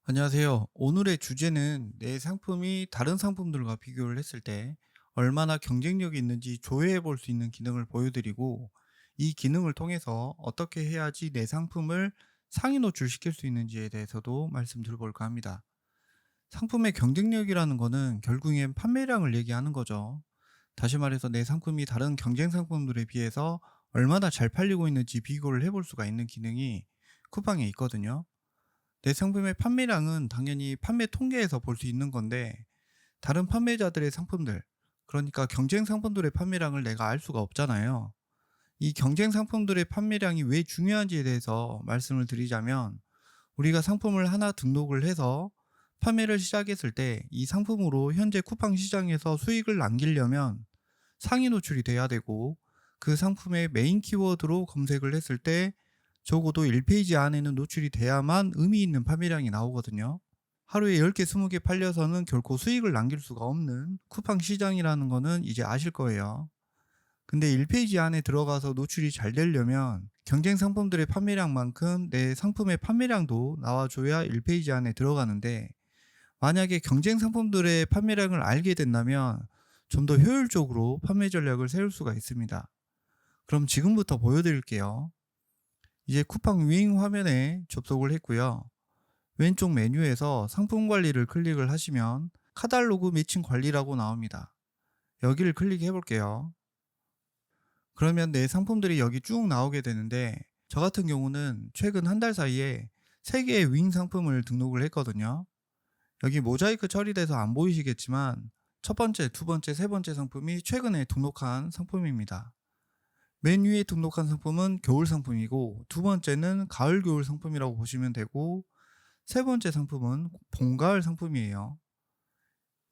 안녕하세요. 오늘의 주제는 내 상품이 다른 상품들과 비교를 했을 때 얼마나 경쟁력이 있는지 조회해 볼 수 있는 기능을 보여드리고, 이 기능을 통해서 어떻게 해야지 내 상품을 상위 노출시킬 수 있는지에 대해서도 말씀드려볼까 합니다. 상품의 경쟁력이라는 거는 결국엔 판매량을 얘기하는 거죠. 다시 말해서 내 상품이 다른 경쟁 상품들에 비해서 얼마나 잘 팔리고 있는지 비교를 해볼 수가 있는 기능이 쿠팡에 있거든요. 내 상품의 판매량은 당연히 판매 통계에서 볼 수 있는 건데, 다른 판매자들의 상품들, 그러니까 경쟁 상품들의 판매량을 내가 알 수가 없잖아요. 이 경쟁 상품들의 판매량이 왜 중요한지에 대해서 말씀을 드리자면, 우리가 상품을 하나 등록을 해서 판매를 시작했을 때 이 상품으로 현재 쿠팡 시장에서 수익을 남기려면 상위 노출이 돼야 되고, 그 상품의 메인 키워드로 검색을 했을 때 적어도 1페이지 안에는 노출이 돼야만 의미 있는 판매량이 나오거든요. 하루에 10개, 20개 팔려서는 결코 수익을 남길 수가 없는 쿠팡 시장이라는 거는 이제 아실 거예요. 근데 1페이지 안에 들어가서 노출이 잘 되려면 경쟁 상품들의 판매량만큼 내 상품의 판매량도 나와줘야 1페이지 안에 들어가는데, 만약에 경쟁 상품들의 판매량을 알게 된다면 좀 더 효율적으로 판매 전략을 세울 수가 있습니다. 그럼 지금부터 보여드릴게요. 이제 쿠팡 위잉 화면에 접속을 했고요. 왼쪽 메뉴에서 상품 관리를 클릭을 하시면 카탈로그 매칭 관리라고 나옵니다. 여기를 클릭해 볼게요. 그러면 내 상품들이 여기 쭉 나오게 되는데, 저 같은 경우는 최근 한 달 사이에 3개의 위잉 상품을 등록을 했거든요. 여기 모자이크 처리돼서 안 보이시겠지만 첫 번째, 두 번째, 세 번째 상품이 최근에 등록한 상품입니다. 맨 위에 등록한 상품은 겨울 상품이고, 두 번째는 가을 겨울 상품이라고 보시면 되고, 세 번째 상품은 봄 가을 상품이에요.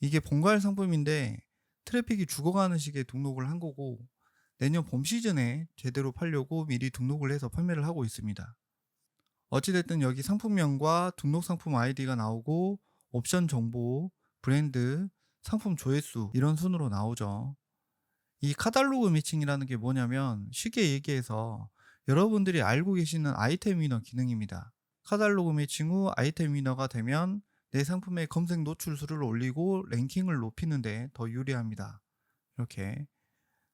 이게 봄 가을 상품인데 트래픽이 죽어가는 시기에 등록을 한 거고, 내년 봄 시즌에 제대로 팔려고 미리 등록을 해서 판매를 하고 있습니다. 어찌됐든 여기 상품명과 등록 상품 아이디가 나오고, 옵션 정보, 브랜드, 상품 조회수 이런 순으로 나오죠. 이 카탈로그 매칭이라는 게 뭐냐면, 쉽게 얘기해서 여러분들이 알고 계시는 아이템 위너 기능입니다. 카탈로그 매칭 후 아이템 위너가 되면 내 상품의 검색 노출수를 올리고 랭킹을 높이는데 더 유리합니다. 이렇게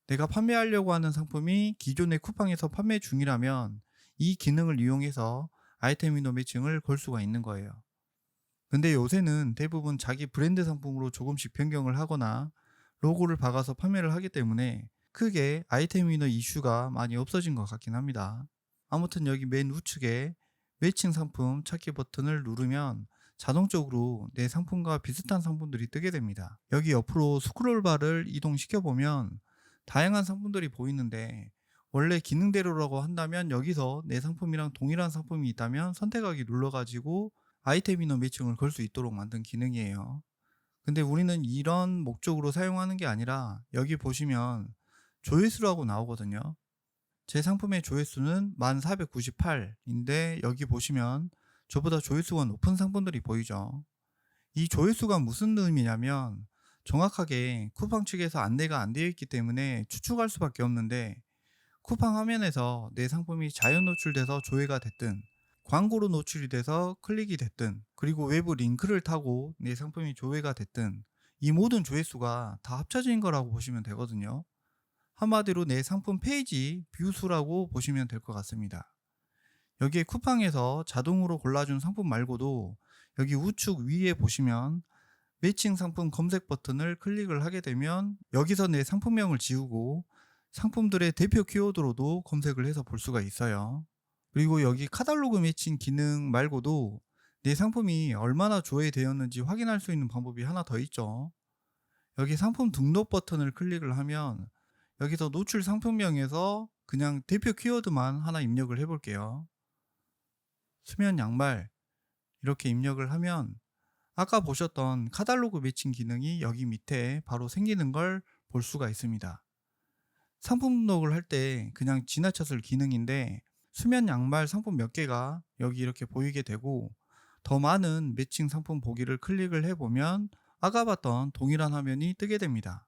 내가 판매하려고 하는 상품이 기존의 쿠팡에서 판매 중이라면 이 기능을 이용해서 아이템 위너 매칭을 걸 수가 있는 거예요. 근데 요새는 대부분 자기 브랜드 상품으로 조금씩 변경을 하거나 로고를 박아서 판매를 하기 때문에 크게 아이템 위너 이슈가 많이 없어진 것 같긴 합니다. 아무튼 여기 맨 우측에 매칭 상품 찾기 버튼을 누르면 자동적으로 내 상품과 비슷한 상품들이 뜨게 됩니다. 여기 옆으로 스크롤바를 이동시켜 보면 다양한 상품들이 보이는데, 원래 기능대로라고 한다면 여기서 내 상품이랑 동일한 상품이 있다면 선택하기 눌러가지고 아이템 이너 매칭을 걸 수 있도록 만든 기능이에요. 근데 우리는 이런 목적으로 사용하는 게 아니라, 여기 보시면 조회수라고 나오거든요. 제 상품의 조회수는 1498인데 여기 보시면 저보다 조회수가 높은 상품들이 보이죠. 이 조회수가 무슨 의미냐면, 정확하게 쿠팡 측에서 안내가 안 되어 있기 때문에 추측할 수밖에 없는데, 쿠팡 화면에서 내 상품이 자연 노출돼서 조회가 됐든, 광고로 노출이 돼서 클릭이 됐든, 그리고 외부 링크를 타고 내 상품이 조회가 됐든, 이 모든 조회수가 다 합쳐진 거라고 보시면 되거든요. 한마디로 내 상품 페이지 뷰수라고 보시면 될 것 같습니다. 여기에 쿠팡에서 자동으로 골라준 상품 말고도 여기 우측 위에 보시면 매칭 상품 검색 버튼을 클릭을 하게 되면 여기서 내 상품명을 지우고 상품들의 대표 키워드로도 검색을 해서 볼 수가 있어요. 그리고 여기 카탈로그 매칭 기능 말고도 내 상품이 얼마나 조회되었는지 확인할 수 있는 방법이 하나 더 있죠. 여기 상품 등록 버튼을 클릭을 하면 여기서 노출 상품명에서 그냥 대표 키워드만 하나 입력을 해 볼게요. 수면 양말 이렇게 입력을 하면 아까 보셨던 카탈로그 매칭 기능이 여기 밑에 바로 생기는 걸 볼 수가 있습니다. 상품 등록을 할 때 그냥 지나쳤을 기능인데, 수면 양말 상품 몇 개가 여기 이렇게 보이게 되고, 더 많은 매칭 상품 보기를 클릭을 해보면 아까 봤던 동일한 화면이 뜨게 됩니다.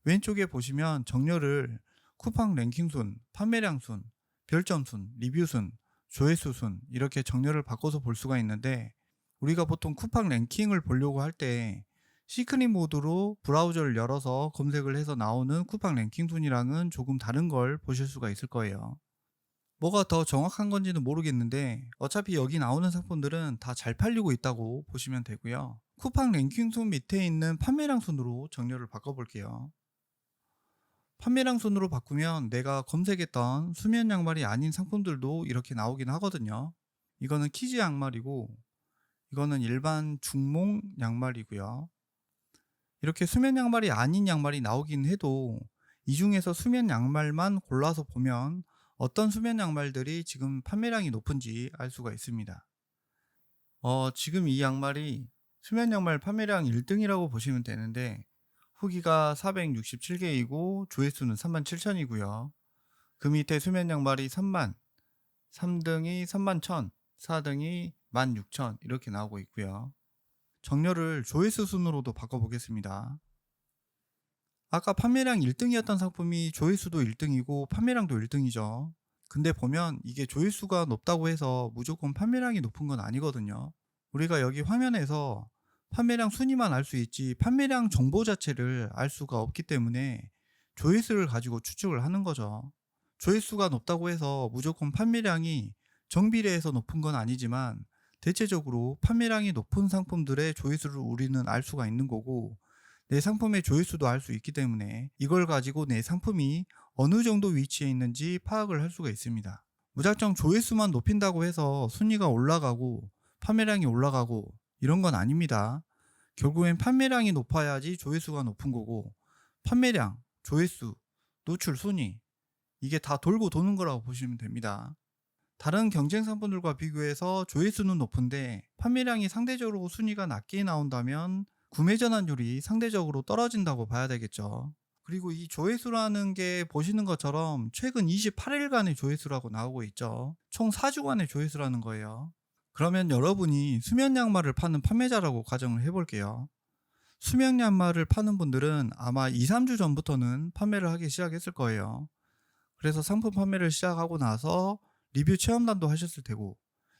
왼쪽에 보시면 정렬을 쿠팡 랭킹 순, 판매량 순, 별점 순, 리뷰 순, 조회수 순 이렇게 정렬을 바꿔서 볼 수가 있는데, 우리가 보통 쿠팡 랭킹을 보려고 할 때 시크릿 모드로 브라우저를 열어서 검색을 해서 나오는 쿠팡 랭킹 순위랑은 조금 다른 걸 보실 수가 있을 거예요. 뭐가 더 정확한 건지는 모르겠는데 어차피 여기 나오는 상품들은 다 잘 팔리고 있다고 보시면 되고요. 쿠팡 랭킹 순 밑에 있는 판매량 순으로 정렬을 바꿔볼게요. 판매량 순으로 바꾸면 내가 검색했던 수면 양말이 아닌 상품들도 이렇게 나오긴 하거든요. 이거는 키즈 양말이고 이거는 일반 중몽 양말이고요. 이렇게 수면 양말이 아닌 양말이 나오긴 해도 이 중에서 수면 양말만 골라서 보면 어떤 수면 양말들이 지금 판매량이 높은지 알 수가 있습니다. 지금 이 양말이 수면 양말 판매량 1등이라고 보시면 되는데 후기가 467개이고 조회수는 37,000이고요. 그 밑에 수면 양말이 3만, 3등이 31,000, 4등이 16,000 이렇게 나오고 있고요. 정렬을 조회수 순으로도 바꿔보겠습니다. 아까 판매량 1등이었던 상품이 조회수도 1등이고 판매량도 1등이죠. 근데 보면 이게 조회수가 높다고 해서 무조건 판매량이 높은 건 아니거든요. 우리가 여기 화면에서 판매량 순위만 알 수 있지 판매량 정보 자체를 알 수가 없기 때문에 조회수를 가지고 추측을 하는 거죠. 조회수가 높다고 해서 무조건 판매량이 정비례해서 높은 건 아니지만 대체적으로 판매량이 높은 상품들의 조회수를 우리는 알 수가 있는 거고 내 상품의 조회수도 알 수 있기 때문에 이걸 가지고 내 상품이 어느 정도 위치에 있는지 파악을 할 수가 있습니다. 무작정 조회수만 높인다고 해서 순위가 올라가고 판매량이 올라가고 이런 건 아닙니다. 결국엔 판매량이 높아야지 조회수가 높은 거고 판매량, 조회수, 노출 순위 이게 다 돌고 도는 거라고 보시면 됩니다. 다른 경쟁 상품들과 비교해서 조회수는 높은데 판매량이 상대적으로 순위가 낮게 나온다면 구매 전환율이 상대적으로 떨어진다고 봐야 되겠죠. 그리고 이 조회수라는 게 보시는 것처럼 최근 28일간의 조회수라고 나오고 있죠. 총 4주간의 조회수라는 거예요. 그러면 여러분이 수면 양말을 파는 판매자라고 가정을 해볼게요. 수면 양말을 파는 분들은 아마 2, 3주 전부터는 판매를 하기 시작했을 거예요. 그래서 상품 판매를 시작하고 나서 리뷰 체험단도 하셨을 테고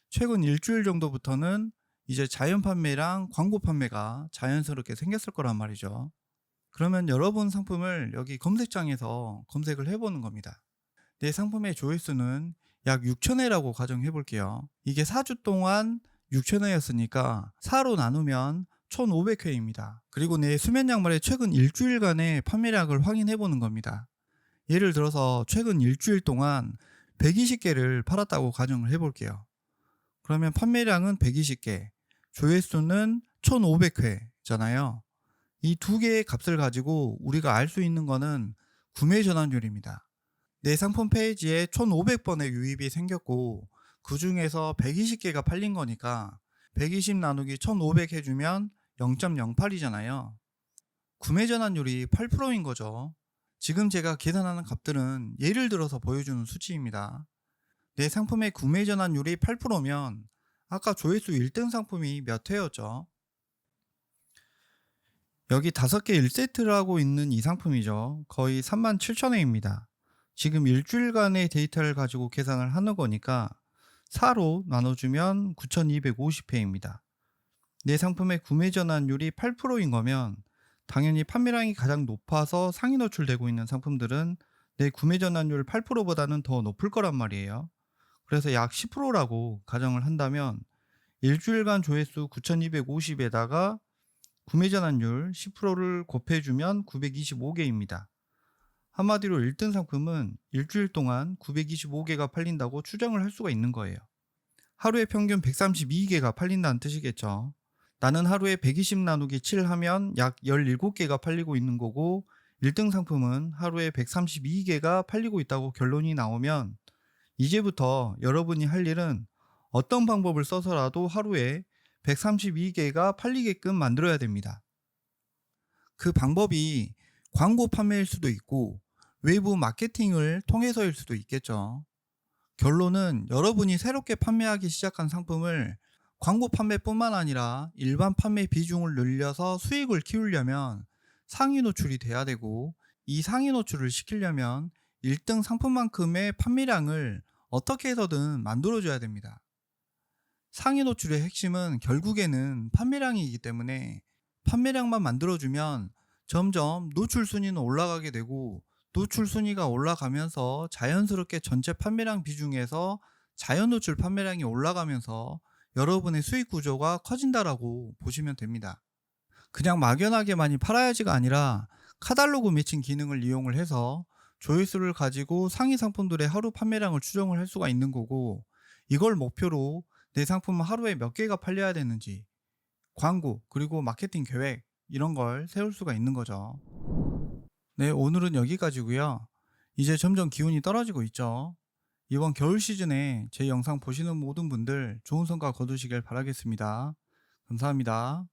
최근 일주일 정도부터는 이제 자연 판매랑 광고 판매가 자연스럽게 생겼을 거란 말이죠. 그러면 여러분 상품을 여기 검색창에서 검색을 해보는 겁니다. 내 상품의 조회수는 약 6,000회라고 가정해 볼게요. 이게 4주 동안 6,000회였으니까 4로 나누면 1,500회입니다. 그리고 내 수면 양말의 최근 일주일간의 판매량을 확인해 보는 겁니다. 예를 들어서 최근 일주일 동안 120개를 팔았다고 가정을 해볼게요. 그러면 판매량은 120개, 조회수는 1500회잖아요. 이 두 개의 값을 가지고 우리가 알 수 있는 거는 구매 전환율입니다. 내 상품 페이지에 1500번의 유입이 생겼고 그 중에서 120개가 팔린 거니까 120 나누기 1500 해주면 0.08이잖아요. 구매 전환율이 8%인 거죠. 지금 제가 계산하는 값들은 예를 들어서 보여주는 수치입니다. 내 상품의 구매 전환율이 8%면 아까 조회수 1등 상품이 몇 회였죠? 여기 5개 1세트를 하고 있는 이 상품이죠. 거의 37,000회입니다. 지금 일주일간의 데이터를 가지고 계산을 하는 거니까 4로 나눠주면 9,250회입니다. 내 상품의 구매 전환율이 8%인 거면 당연히 판매량이 가장 높아서 상위 노출되고 있는 상품들은 내 구매 전환율 8%보다는 더 높을 거란 말이에요. 그래서 약 10%라고 가정을 한다면 일주일간 조회수 9,250에다가 구매 전환율 10%를 곱해주면 925개입니다. 한마디로 1등 상품은 일주일 동안 925개가 팔린다고 추정을 할 수가 있는 거예요. 하루에 평균 132개가 팔린다는 뜻이겠죠. 나는 하루에 120 나누기 7 하면 약 17개가 팔리고 있는 거고 1등 상품은 하루에 132개가 팔리고 있다고 결론이 나오면 이제부터 여러분이 할 일은 어떤 방법을 써서라도 하루에 132개가 팔리게끔 만들어야 됩니다. 그 방법이 광고 판매일 수도 있고 외부 마케팅을 통해서일 수도 있겠죠. 결론은 여러분이 새롭게 판매하기 시작한 상품을 광고 판매뿐만 아니라 일반 판매 비중을 늘려서 수익을 키우려면 상위 노출이 돼야 되고 이 상위 노출을 시키려면 1등 상품만큼의 판매량을 어떻게 해서든 만들어줘야 됩니다. 상위 노출의 핵심은 결국에는 판매량이기 때문에 판매량만 만들어주면 점점 노출 순위는 올라가게 되고, 노출 순위가 올라가면서 자연스럽게 전체 판매량 비중에서 자연 노출 판매량이 올라가면서 여러분의 수익 구조가 커진다라고 보시면 됩니다. 그냥 막연하게 많이 팔아야지가 아니라 카탈로그 매칭 기능을 이용을 해서 조회수를 가지고 상위 상품들의 하루 판매량을 추정을 할 수가 있는 거고, 이걸 목표로 내 상품은 하루에 몇 개가 팔려야 되는지 광고 그리고 마케팅 계획 이런 걸 세울 수가 있는 거죠. 네, 오늘은 여기까지고요. 이제 점점 기온이 떨어지고 있죠. 이번 겨울 시즌에 제 영상 보시는 모든 분들 좋은 성과 거두시길 바라겠습니다. 감사합니다.